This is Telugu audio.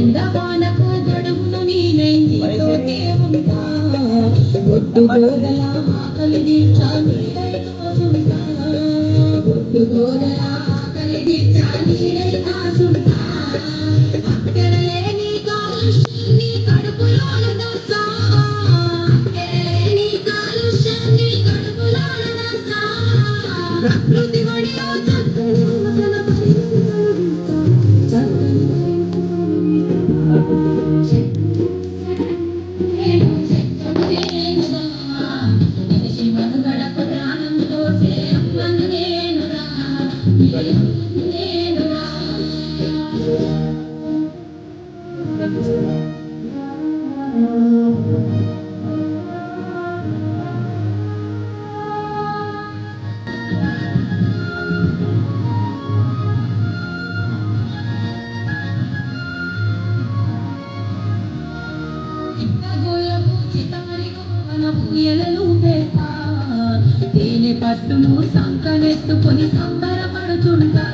ఎండవానకు గడువును నీతోటే ఉంటా ఒట్టు గోదల ఆకలి తీర్చా నీడై కాసుంటా ఒట్టు గోదల ఆకలి తీర్చా నీడై కాసుంటా అక్కరలేని కాలుష్యాన్ని కడుపులోన దోసా అక్కరలేని కాలుష్యాన్ని కడుపులోన దోసా ప్రకృతి ఒడిలో చక్కని వాసన తేనె పట్టును సంకనెత్తుకొని సంబరపడుతుంటా